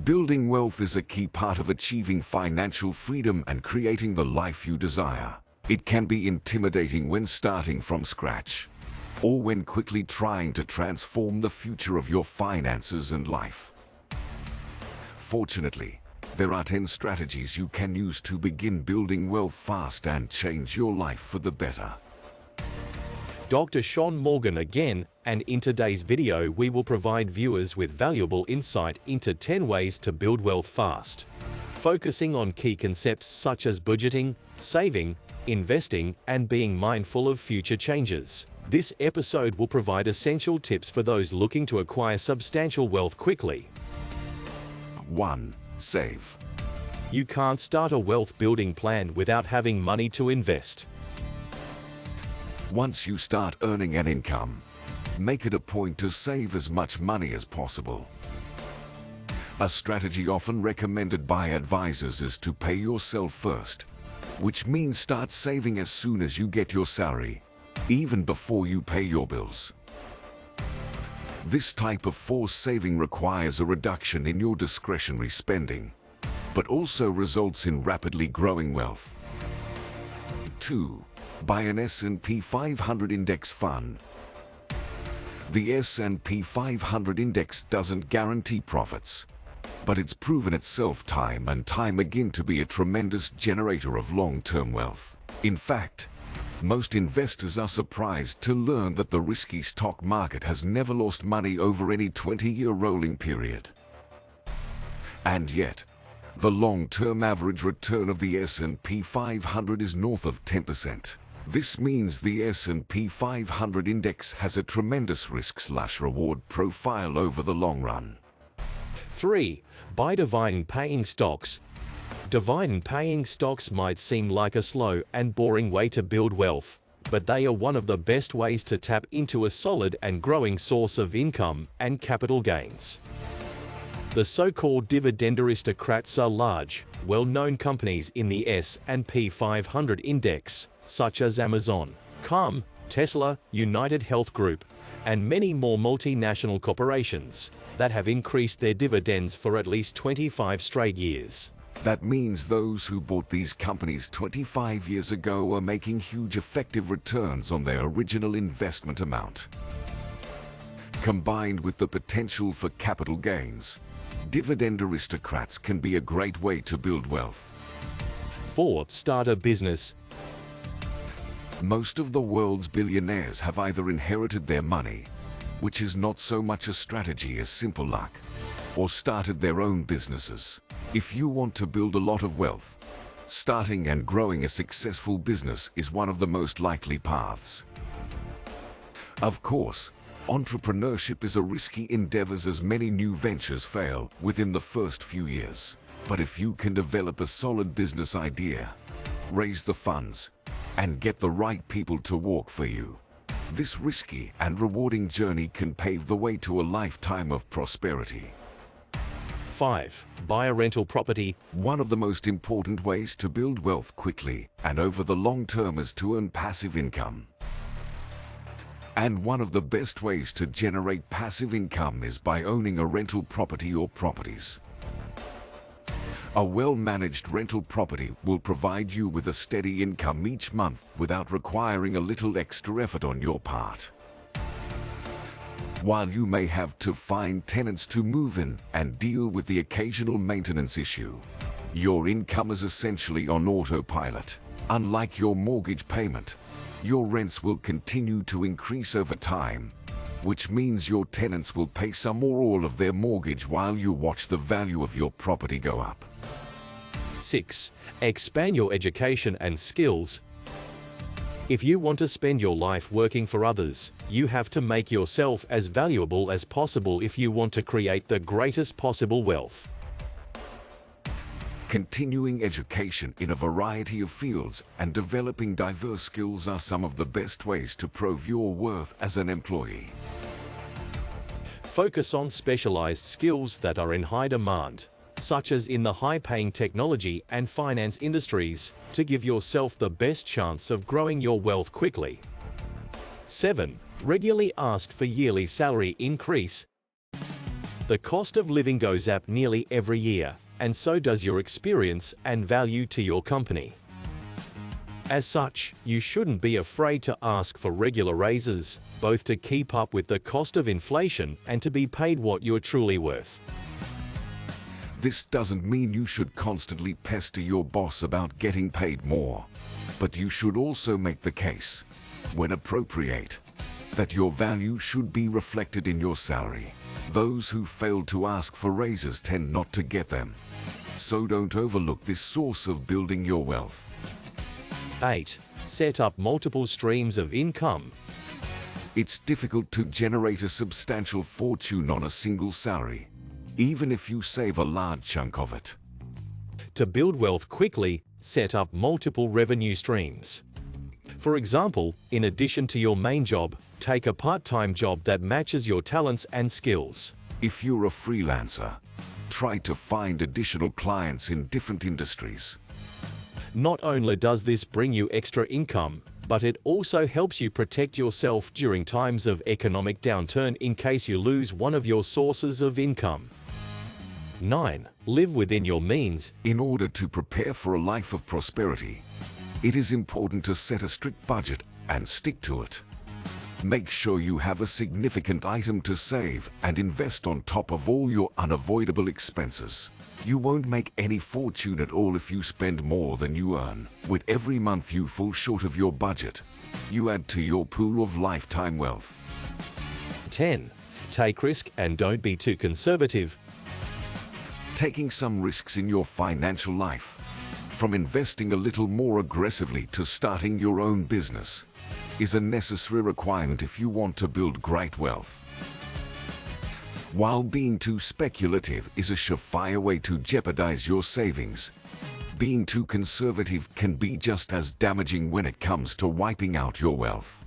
Building wealth is a key part of achieving financial freedom and creating the life you desire. It can be intimidating when starting from scratch, or when quickly trying to transform the future of your finances and life. Fortunately, there are 10 strategies you can use to begin building wealth fast and change your life for the better. Dr. Shaun Morgan again, and in today's video we will provide viewers with valuable insight into 10 ways to build wealth fast, focusing on key concepts such as budgeting, saving, investing, and being mindful of future changes. This episode will provide essential tips for those looking to acquire substantial wealth quickly. 1. Save. You can't start a wealth building plan without having money to invest. Once you start earning an income, make it a point to save as much money as possible. A strategy often recommended by advisors is to pay yourself first, which means start saving as soon as you get your salary, even before you pay your bills. This type of forced saving requires a reduction in your discretionary spending, but also results in rapidly growing wealth. 2. Buy an S&P 500 index fund. The S&P 500 index doesn't guarantee profits, but it's proven itself time and time again to be a tremendous generator of long-term wealth. In fact, most investors are surprised to learn that the risky stock market has never lost money over any 20-year rolling period. And yet, the long-term average return of the S&P 500 is north of 10%. This means the S&P 500 index has a tremendous risk/reward profile over the long run. 3. Buy dividend-paying stocks. Dividend-paying stocks might seem like a slow and boring way to build wealth, but they are one of the best ways to tap into a solid and growing source of income and capital gains. The so-called dividend aristocrats are large, well-known companies in the S&P 500 index, such as Amazon, Calm, Tesla, United Health Group, and many more multinational corporations that have increased their dividends for at least 25 straight years. That means those who bought these companies 25 years ago are making huge effective returns on their original investment amount. Combined with the potential for capital gains, dividend aristocrats can be a great way to build wealth. 4. Start a business. Most of the world's billionaires have either inherited their money, which is not so much a strategy as simple luck, or started their own businesses. If you want to build a lot of wealth, starting and growing a successful business is one of the most likely paths. Of course, entrepreneurship is a risky endeavor as many new ventures fail within the first few years. But if you can develop a solid business idea, raise the funds, and get the right people to work for you, this risky and rewarding journey can pave the way to a lifetime of prosperity. 5. Buy a rental property. One of the most important ways to build wealth quickly and over the long term is to earn passive income. And one of the best ways to generate passive income is by owning a rental property or properties. A well-managed rental property will provide you with a steady income each month without requiring a little extra effort on your part. While you may have to find tenants to move in and deal with the occasional maintenance issue, your income is essentially on autopilot. Unlike your mortgage payment, your rents will continue to increase over time, which means your tenants will pay some or all of their mortgage while you watch the value of your property go up. 6. Expand your education and skills. If you want to spend your life working for others, you have to make yourself as valuable as possible if you want to create the greatest possible wealth. Continuing education in a variety of fields and developing diverse skills are some of the best ways to prove your worth as an employee. Focus on specialized skills that are in high demand, such as in the high-paying technology and finance industries, to give yourself the best chance of growing your wealth quickly. 7. Regularly ask for yearly salary increase. The cost of living goes up nearly every year, and so does your experience and value to your company. As such, you shouldn't be afraid to ask for regular raises, both to keep up with the cost of inflation and to be paid what you're truly worth. This doesn't mean you should constantly pester your boss about getting paid more, but you should also make the case, when appropriate, that your value should be reflected in your salary. Those who fail to ask for raises tend not to get them, so don't overlook this source of building your wealth. 8. Set up multiple streams of income. It's difficult to generate a substantial fortune on a single salary, even if you save a large chunk of it. To build wealth quickly, set up multiple revenue streams. For example, in addition to your main job, take a part-time job that matches your talents and skills. If you're a freelancer, try to find additional clients in different industries. Not only does this bring you extra income, but it also helps you protect yourself during times of economic downturn in case you lose one of your sources of income. 9. Live within your means. In order to prepare for a life of prosperity, it is important to set a strict budget and stick to it. Make sure you have a significant item to save and invest on top of all your unavoidable expenses. You won't make any fortune at all if you spend more than you earn. With every month you fall short of your budget, you add to your pool of lifetime wealth. 10. Take risk and don't be too conservative. Taking some risks in your financial life, from investing a little more aggressively to starting your own business, is a necessary requirement if you want to build great wealth. While being too speculative is a surefire way to jeopardize your savings, being too conservative can be just as damaging when it comes to wiping out your wealth.